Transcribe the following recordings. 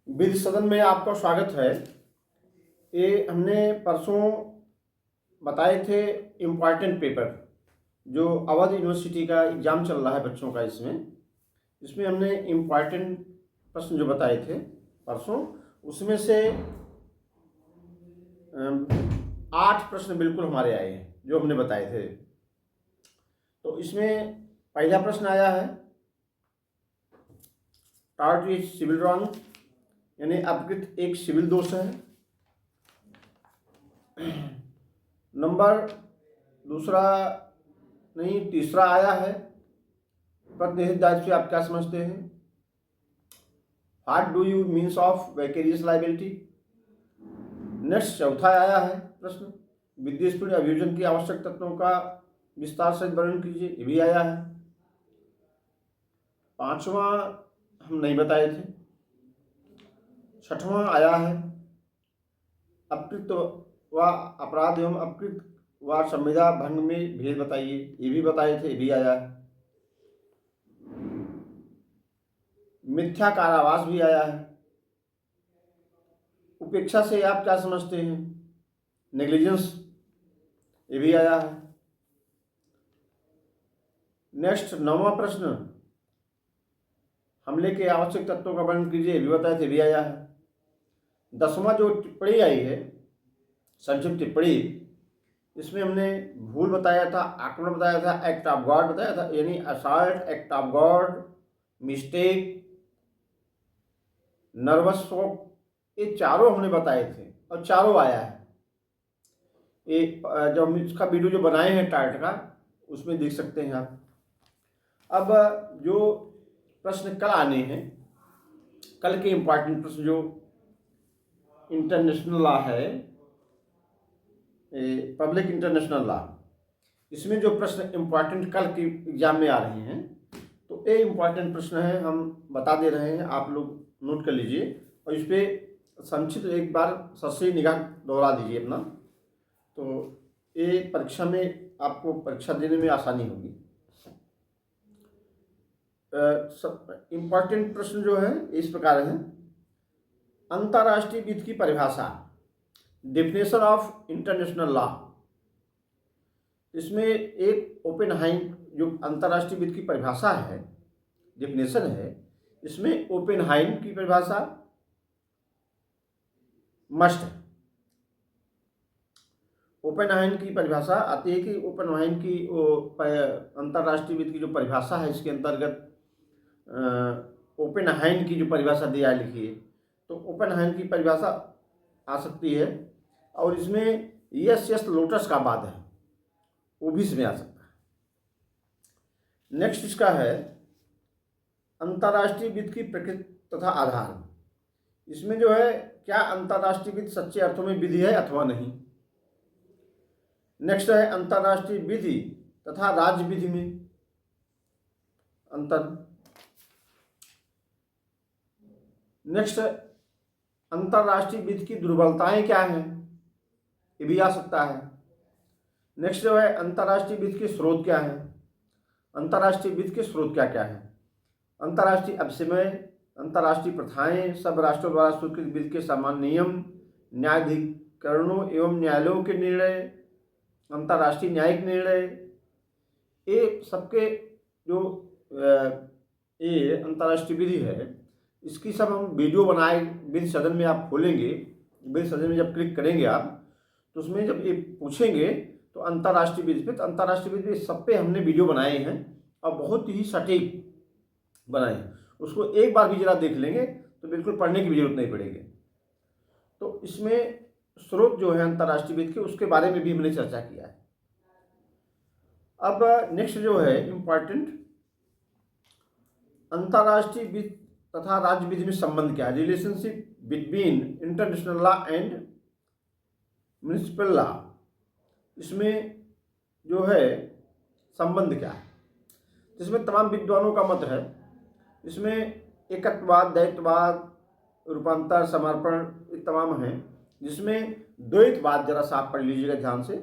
विधि सदन में आपका स्वागत है। ये हमने परसों बताए थे इम्पॉर्टेंट पेपर, जो अवध यूनिवर्सिटी का एग्ज़ाम चल रहा है बच्चों का। इसमें हमने इम्पॉर्टेंट प्रश्न जो बताए थे परसों, उसमें से 8 प्रश्न बिल्कुल हमारे आए हैं जो हमने बताए थे। तो इसमें पहला प्रश्न आया है, टार्ट इज सिविल रॉन्ग, यानी अपकृत एक सिविल दोष है। नंबर दूसरा नहीं, तीसरा आया है, प्रतिनिधि दायित्व से आप क्या समझते हैं। What do you means of vicarious liability. Next चौथा आया है प्रश्न, विद्युत स्पीड अभियोजन की आवश्यक तत्वों का विस्तार से वर्णन कीजिए, ये भी आया है। पांचवा हम नहीं बताए थे। छठवां आया है, अपकृत व अपराध एवं अपकृत व संविदा भंग में भेद बताइए, ये भी बताए थे, ये भी आया है। मिथ्या कारावास भी आया है। उपेक्षा से आप क्या समझते हैं, नेग्लिजेंस, ये भी आया है। नेक्स्ट 9वां प्रश्न, हमले के आवश्यक तत्वों का वर्णन कीजिए, ये भी बताए थे, भी आया है। 10वां जो टिप्पणी आई है, संक्षिप्त टिप्पणी, इसमें हमने भूल बताया था, आक्रमण बताया था, एक्ट ऑफ गॉड बताया था, यानी assault, act of God, mistake, nervous shock, ये चारों हमने बताए थे और चारों आया है। ये जो इसका वीडियो जो बनाए हैं टार्ट का, उसमें देख सकते हैं आप। अब जो प्रश्न कल आने हैं, कल के इम्पॉर्टेंट प्रश्न जो इंटरनेशनल लॉ है, पब्लिक इंटरनेशनल लॉ, इसमें जो प्रश्न इम्पॉर्टेंट कल के एग्जाम में आ रहे हैं, तो ये इम्पॉर्टेंट प्रश्न है, हम बता दे रहे हैं, आप लोग नोट कर लीजिए और इस पर संक्षिप्त एक बार सरसरी निगाह दोहरा दीजिए अपना, तो ये परीक्षा में आपको परीक्षा देने में आसानी होगी। इम्पॉर्टेंट प्रश्न जो है इस प्रकार है, अंतर्राष्ट्रीय वित्त की परिभाषा, डेफिनेशन ऑफ इंटरनेशनल लॉ। इसमें एक ओपेनहाइम जो अंतर्राष्ट्रीय वित्त की परिभाषा है, डेफिनेशन है, इसमें ओपेनहाइम की परिभाषा मस्ट है। ओपेनहाइम की परिभाषा आती है कि ओपेनहाइम की अंतर्राष्ट्रीय वित्त की जो परिभाषा है, इसके अंतर्गत ओपेनहाइम की जो परिभाषा दिया लिखी है, तो ओपेनहाइम की परिभाषा आ सकती है, और इसमें यस लोटस का बाद है, वो भी इसमें आ सकता है। नेक्स्ट इसका है अंतर्राष्ट्रीय वित्त की प्रकृति तथा आधार। इसमें जो है, क्या अंतर्राष्ट्रीय वित्त सच्चे अर्थों में विधि है अथवा नहीं। नेक्स्ट है अंतर्राष्ट्रीय विधि तथा राज्य विधि में अंतर। नेक्स्ट अंतर्राष्ट्रीय वित्त की दुर्बलताएं क्या हैं, ये भी आ सकता है। नेक्स्ट जो है अंतर्राष्ट्रीय वित्त के स्रोत क्या है, अंतर्राष्ट्रीय वित्त के स्रोत क्या क्या है। अंतर्राष्ट्रीय अभिसमय, अंतर्राष्ट्रीय प्रथाएं, सब राष्ट्रों द्वारा स्वीकृत वित्त के सामान्य नियम, न्यायाधिकरणों एवं न्यायालयों के निर्णय, अंतर्राष्ट्रीय न्यायिक निर्णय, ये सबके जो ये अंतर्राष्ट्रीय विधि है, इसकी सब हम वीडियो बनाए, विधि सदन में आप खोलेंगे, विधि सदन में जब क्लिक करेंगे आप, तो उसमें जब ये पूछेंगे तो अंतर्राष्ट्रीय विधि पे, तो अंतर्राष्ट्रीय विधि पे सब पे हमने वीडियो बनाए हैं और बहुत ही सटीक बनाए हैं। उसको एक बार भी जरा देख लेंगे तो बिल्कुल पढ़ने की भी जरूरत नहीं पड़ेगी। तो इसमें स्रोत जो है अंतर्राष्ट्रीय वित्त के, उसके बारे में भी हमने चर्चा किया है। अब नेक्स्ट जो है इम्पॉर्टेंट, अंतर्राष्ट्रीय वित्त तथा राज्य विधि में संबंध क्या है, relationship between international law and municipal law. इसमें जो है संबंध क्या है, जिसमें तमाम विद्वानों का मत है। इसमें एकत्ववाद, द्वैतवाद, रूपांतर, समर्पण, ये तमाम हैं, जिसमें द्वैतवाद जरा सा आप पढ़ लीजिएगा ध्यान से।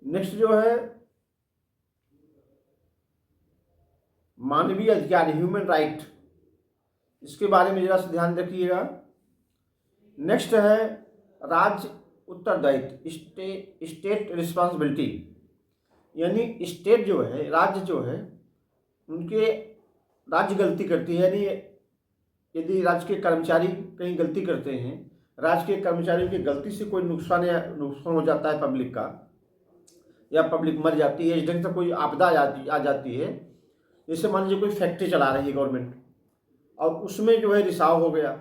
नेक्स्ट जो है मानवीय अधिकार, ह्यूमन राइट, इसके बारे में जरा सा ध्यान रखिएगा। नेक्स्ट है राज्य उत्तरदायित्व, स्टेट रिस्पॉन्सिबिलिटी, यानी स्टेट जो है, राज्य जो है, उनके राज्य गलती करती है, यानी यदि राज्य के कर्मचारी कहीं गलती करते हैं, राज्य के कर्मचारियों की गलती से कोई नुकसान हो जाता है पब्लिक का, या पब्लिक मर जाती है, इस ढंग से कोई आपदा आ जाती है, जैसे मान लीजिए कोई फैक्ट्री चला रही है गवर्नमेंट और उसमें जो है रिसाव हो गया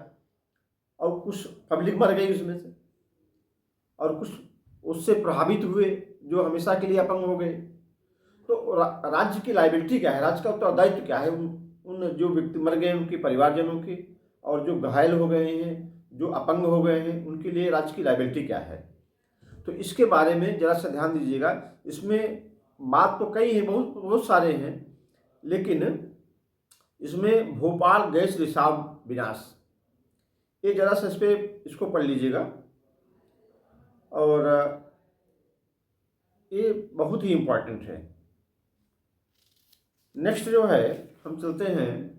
और कुछ पब्लिक मर गई उसमें से, और कुछ उससे प्रभावित हुए जो हमेशा के लिए अपंग हो गए, तो राज्य की लायबिलिटी क्या है, राज्य का उत्तरदायित्व क्या है उन जो व्यक्ति मर गए उनके परिवारजनों की, और जो घायल हो गए हैं, जो अपंग हो गए हैं, उनके लिए राज्य की लायबिलिटी क्या है। तो इसके बारे में जरा सा ध्यान दीजिएगा। इसमें बात तो कई है, बहुत सारे हैं, लेकिन इसमें भोपाल गैस रिसाव विनाश, ये जरा सा इसको पढ़ लीजिएगा, और ये बहुत ही इम्पोर्टेंट है। नेक्स्ट जो है हम चलते हैं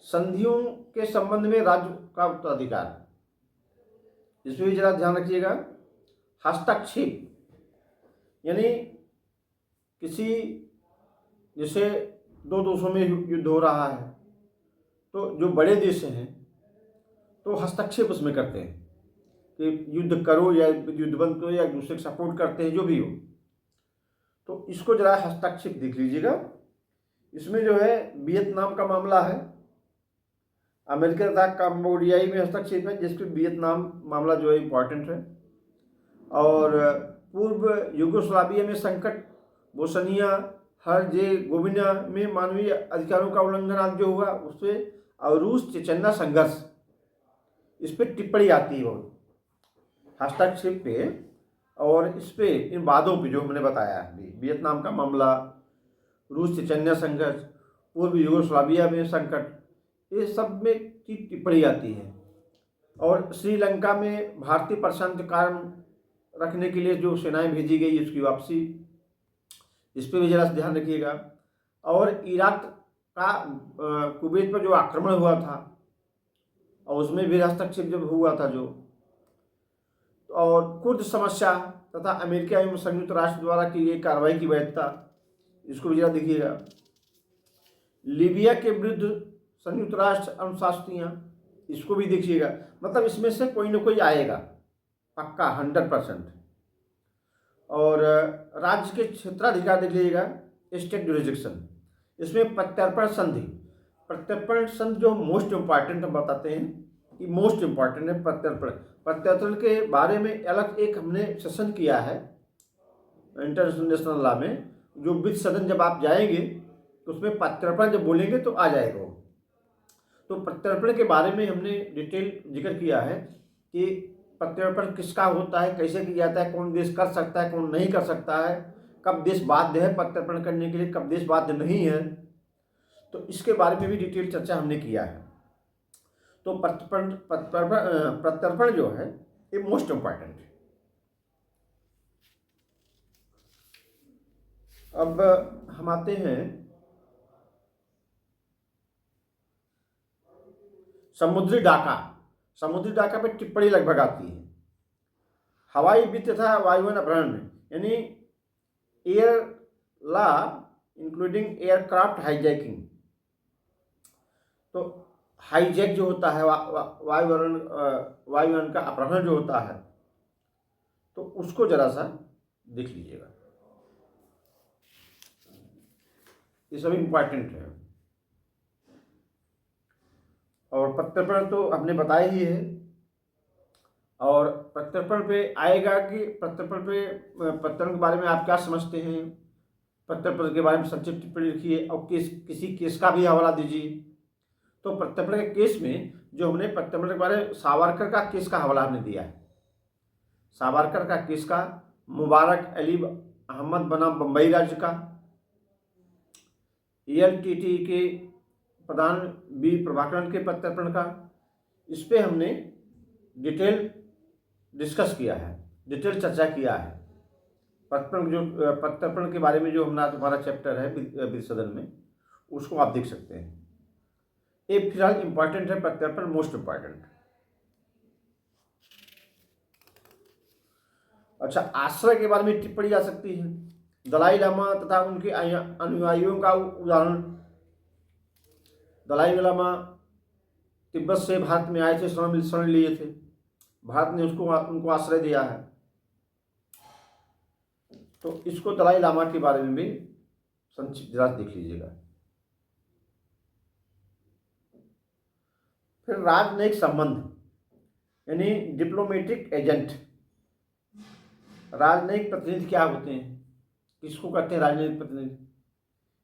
संधियों के संबंध में राज्य का उत्तराधिकार, इसमें भी जरा ध्यान रखिएगा। हस्तक्षेप, यानी किसी, जैसे दो देशों में युद्ध हो रहा है, तो जो बड़े देश हैं तो हस्तक्षेप उसमें करते हैं कि युद्ध करो या युद्ध बंद करो, या एक दूसरे को सपोर्ट करते हैं, जो भी हो। तो इसको जरा हस्तक्षेप देख लीजिएगा। इसमें जो है वियतनाम का मामला है, अमेरिका तथा कंबोडियाई में हस्तक्षेप है, जिसमें वियतनाम मामला जो है इम्पॉर्टेंट है, और पूर्व यूगोस्लाविया में संकट, बोस्निया हर्जेगोविना में मानवीय अधिकारों का उल्लंघन आदि जो हुआ उस पर, और रूस चेचन्या संघर्ष, इस पर टिप्पणी आती है बहुत हस्तक्षेप पे, और इस पे इन वादों पे जो हमने बताया है, वियतनाम का मामला, रूस चेचन्या संघर्ष, पूर्व यूगोस्लाविया में संकट, ये सब में की टिप्पणी आती है। और श्रीलंका में भारतीय प्रशांत कायम रखने के लिए जो सेनाएं भेजी गई उसकी वापसी, इस पर भी जरा ध्यान रखिएगा। और इराक का कुवैत पर जो आक्रमण हुआ था और उसमें भी हस्तक्षेप जब हुआ था जो, और कुर्द समस्या तथा अमेरिका एवं संयुक्त राष्ट्र द्वारा की गई कार्रवाई की वैधता, इसको भी जरा देखिएगा। लीबिया के विरुद्ध संयुक्त राष्ट्र अनुशासनियाँ, इसको भी देखिएगा। मतलब इसमें से कोई ना कोई आएगा पक्का 100%। और राज्य के क्षेत्राधिकार देख लीजिएगा, स्टेट जुरिस्डिक्शन, इसमें प्रत्यर्पण संधि, प्रत्यर्पण संधि जो मोस्ट इम्पॉर्टेंट हम बताते हैं कि मोस्ट इम्पॉर्टेंट है प्रत्यर्पण। प्रत्यर्पण के बारे में अलग एक हमने सेशन किया है इंटरनेशनल लॉ में, जो वित्त सदन जब आप जाएंगे तो उसमें प्रत्यर्पण जब बोलेंगे तो आ जाएगा वो। तो प्रत्यर्पण के बारे में हमने डिटेल जिक्र किया है कि प्रत्यर्पण किसका होता है, कैसे किया जाता है, कौन देश कर सकता है, कौन नहीं कर सकता है, कब देश बाध्य है प्रत्यर्पण करने के लिए, कब देश बाध्य नहीं है। तो इसके बारे में भी डिटेल चर्चा हमने किया है। तो प्रत्यर्पण जो है ये मोस्ट इम्पॉर्टेंट है। अब हम आते हैं समुद्री डाका। समुद्री डाका पे टिप्पणी लगभग आती है हवाई वित्त तथा वायुयान अपहरण में, यानी air law including aircraft hijacking. तो हाईजैक जो होता है वायुयान का अपहरण जो होता है, तो उसको जरा सा देख लीजिएगा, ये सब इम्पॉर्टेंट है। और प्रत्यर्पण तो हमने बताया ही है। और प्रत्यर्पण पे आएगा कि प्रत्यर्पण के बारे में आप क्या समझते हैं, प्रत्यर्पण के बारे में संक्षिप्त टिप्पणी लिखिए, और किसी केस का भी हवाला दीजिए। तो प्रत्यर्पण के केस में जो हमने प्रत्यर्पण के बारे में सावरकर का केस का हवाला हमने दिया है, सावरकर का केस का, मुबारक अली अहमद बनाम बम्बई राज्य का, ELTT के प्रधान बी प्रभाकरण के प्रत्यर्पण का, इस पे हमने डिटेल डिस्कस किया है, डिटेल चर्चा किया है। प्रत्यर्पण के बारे में जो हमारा चैप्टर है वित्त सदन में, उसको आप देख सकते हैं। ये फिलहाल इंपॉर्टेंट है, प्रत्यर्पण मोस्ट इंपॉर्टेंट। अच्छा, आश्रय के बारे में टिप्पणी आ सकती है। दलाई लामा तथा उनके अनुयायियों का उदाहरण। दलाई लामा तिब्बत से भारत में आए थे, शरण लिए थे, भारत ने उनको आश्रय दिया है। तो इसको दलाई लामा के बारे में भी संक्षिप्त जरा देख लीजिएगा। फिर राजनयिक संबंध यानी डिप्लोमेटिक एजेंट। राजनयिक प्रतिनिधि क्या होते हैं, किसको कहते हैं राजनयिक प्रतिनिधि,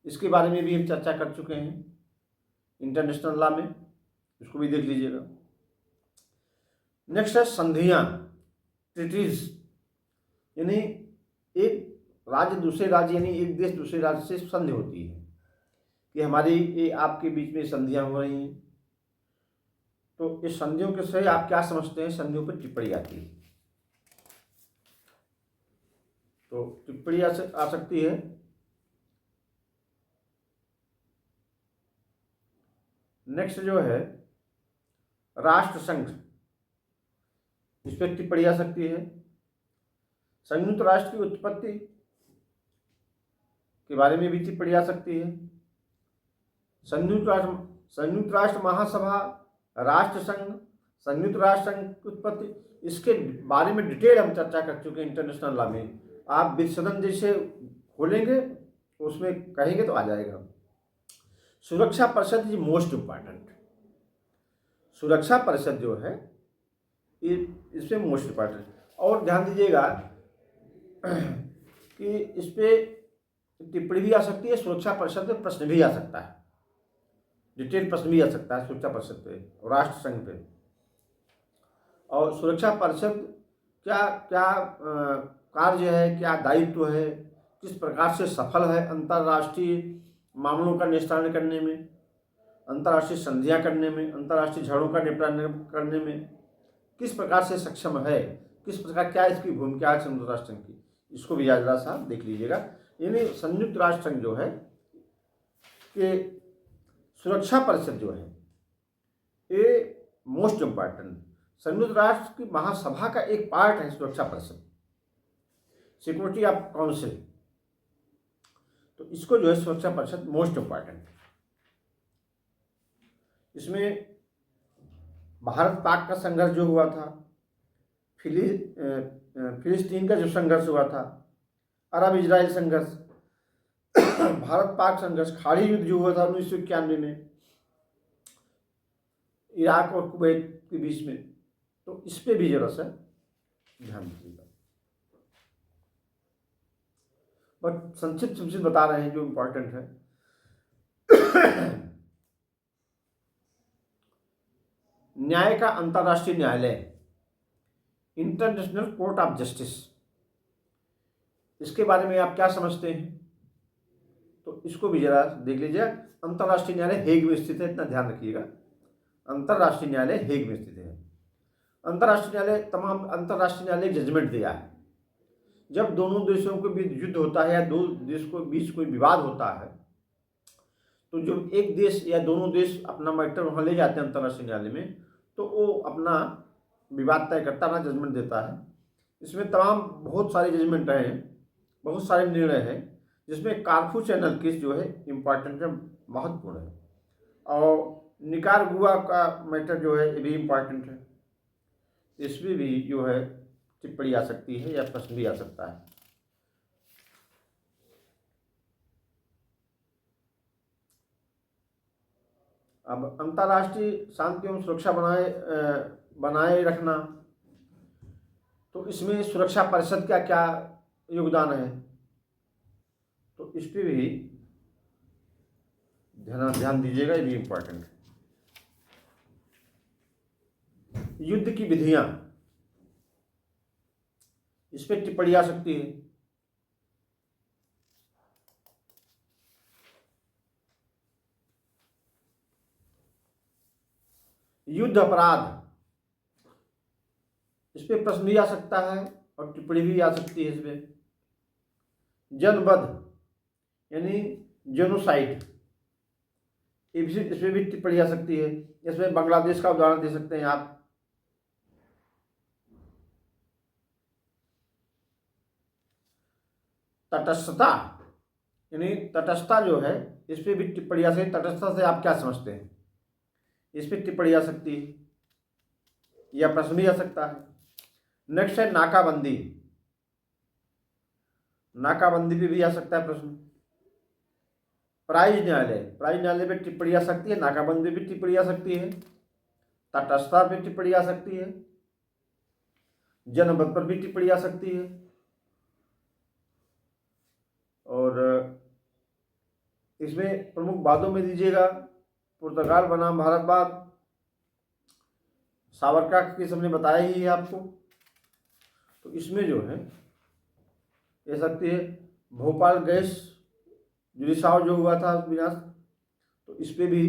इसके बारे में भी हम चर्चा कर चुके हैं इंटरनेशनल लॉ में, इसको भी देख लीजिएगा। नेक्स्ट है संधियां, ट्रीटीज, यानी एक राज्य दूसरे राज्य यानी एक देश दूसरे राज्य से संधि होती है कि हमारी ये आपके बीच में संधियां हो रही हैं। तो इस संधियों के से आप क्या समझते हैं, संधियों पर टिप्पणी आती है। तो टिप्पणी आ सकती है। नेक्स्ट जो है राष्ट्र संघ, इस पर टिप्पणी आ सकती है। संयुक्त राष्ट्र की उत्पत्ति के बारे में भी टिप्पणी आ सकती है। संयुक्त राष्ट्र महासभा, राष्ट्र संघ, संयुक्त राष्ट्र संघ की उत्पत्ति, इसके बारे में डिटेल हम चर्चा कर चुके हैं इंटरनेशनल लॉ में। आप वित्त जैसे खोलेंगे उसमें कहेंगे तो आ जाएगा। सुरक्षा परिषद इज मोस्ट इम्पॉर्टेंट। सुरक्षा परिषद जो है इसमें मोस्ट इम्पॉर्टेंट। और ध्यान दीजिएगा कि इस पे टिप्पणी भी आ सकती है, सुरक्षा परिषद पे प्रश्न भी आ सकता है, डिटेल प्रश्न भी आ सकता है सुरक्षा परिषद पे और राष्ट्र संघ पे। और सुरक्षा परिषद क्या क्या कार्य है, क्या दायित्व है, किस प्रकार से सफल है अंतर्राष्ट्रीय मामलों का निस्तारण करने में, अंतर्राष्ट्रीय संधियां करने में, अंतर्राष्ट्रीय झगड़ों का निपटान करने में किस प्रकार से सक्षम है, किस प्रकार क्या इसकी भूमिका है संयुक्त राष्ट्र संघ की, इसको भी जरा सा देख लीजिएगा। यानी संयुक्त राष्ट्र संघ जो है कि सुरक्षा परिषद जो है ये मोस्ट इम्पॉर्टेंट, संयुक्त राष्ट्र की महासभा का एक पार्ट है सुरक्षा परिषद, सिक्योरिटी ऑफ काउंसिल। तो इसको जो है सुरक्षा परिषद मोस्ट इम्पॉर्टेंट। इसमें भारत पाक का संघर्ष जो हुआ था, फिलिस्तीन का जो संघर्ष हुआ था, अरब इजराइल संघर्ष, भारत पाक संघर्ष, खाड़ी युद्ध जो हुआ था 1991 में इराक और कुवैत के बीच में, तो इस पे भी जरा सा ध्यान दीजिएगा। बट संक्षिप्त बता रहे हैं जो इम्पोर्टेंट है। न्याय का अंतर्राष्ट्रीय न्यायालय, इंटरनेशनल कोर्ट ऑफ जस्टिस, इसके बारे में आप क्या समझते हैं, तो इसको भी जरा देख लीजिए। अंतर्राष्ट्रीय न्यायालय हेग में स्थित है, इतना ध्यान रखिएगा। अंतर्राष्ट्रीय न्यायालय हेग में स्थित है। अंतर्राष्ट्रीय न्यायालय तमाम अंतर्राष्ट्रीय न्यायालय जजमेंट दिया है। जब दोनों देशों के बीच युद्ध होता है या दो देश के बीच कोई विवाद होता है, तो जब एक देश या दोनों देश अपना मैटर वहाँ ले जाते हैं अंतर्राष्ट्रीय न्यायालय में, तो वो अपना विवाद तय करता है, जजमेंट देता है। इसमें तमाम बहुत सारे जजमेंट हैं, बहुत सारे निर्णय हैं, जिसमें कारफू चैनल केस जो है इम्पॉर्टेंट है, महत्वपूर्ण है। और निकारागुआ का मैटर जो है ये भी इम्पॉर्टेंट है, इसमें भी जो है टिप्पणी आ सकती है या प्रश्न भी आ सकता है। अब अंतर्राष्ट्रीय शांति एवं सुरक्षा बनाए रखना, तो इसमें सुरक्षा परिषद का क्या योगदान है, तो इस पर भी ध्यान दीजिएगा, ये भी इम्पोर्टेंट है। युद्ध की विधियां, इस पर टिप्पणी आ सकती है। युद्ध अपराध, इस पर प्रश्न भी आ सकता है और टिप्पणी भी आ सकती है इसमें। जनवध यानी जेनोसाइड, इसमें भी टिप्पणी आ सकती है। इसमें बांग्लादेश का उदाहरण दे सकते हैं आप। तटस्थता, यानी तटस्थता जो है, इस पर भी टिप्पणी आ सकती है। तटस्थता से आप क्या समझते हैं, इस पर टिप्पणी आ सकती है या प्रश्न भी आ सकता है। नेक्स्ट है नाकाबंदी। नाकाबंदी पे भी आ सकता है प्रश्न। प्राइज न्यायालय, प्राइज न्यायालय पे टिप्पणी आ सकती है, नाकाबंदी पे टिप्पणी आ सकती है, तटस्थता पे टिप्पणी आ सकती है, जनमत पर भी टिप्पणी आ सकती है, और इसमें प्रमुख वादों में दीजिएगा पुर्तगाल बनाम भारतवाद, सावरकर का केस हमने बताया ही है आपको। तो इसमें जो है ये सकती है भोपाल गैस जुड़ीसाव जो हुआ था विनाश, तो इस पर भी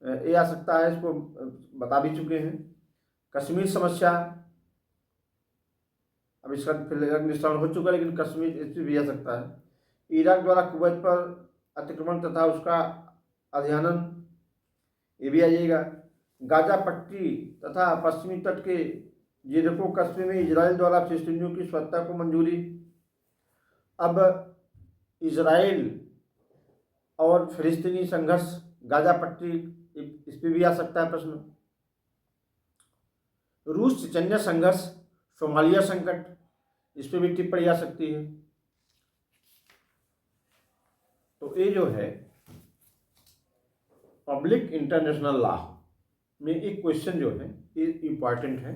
ये आ सकता है, इसको बता भी चुके हैं। कश्मीर समस्या, अब इसका फिर निष्कर्ष हो चुका है, लेकिन कश्मीर इस पर भी आ सकता है। ईराक द्वारा कुवैत पर अतिक्रमण तथा उसका अध्ययन, ये भी आ जाएगा। गाजा पट्टी तथा पश्चिमी तट के जेरिको कस्बे में इजराइल द्वारा फिलिस्तीनियों की स्वतंत्रता को मंजूरी। अब इजराइल और फिलिस्तीनी संघर्ष, गाजा पट्टी, इस पर भी आ सकता है प्रश्न। रूस चेचन्या संघर्ष, सोमालिया संकट, इस पर भी टिप्पणी आ सकती है। तो ये जो है पब्लिक इंटरनेशनल लॉ में एक क्वेश्चन जो है ये इम्पॉर्टेंट है।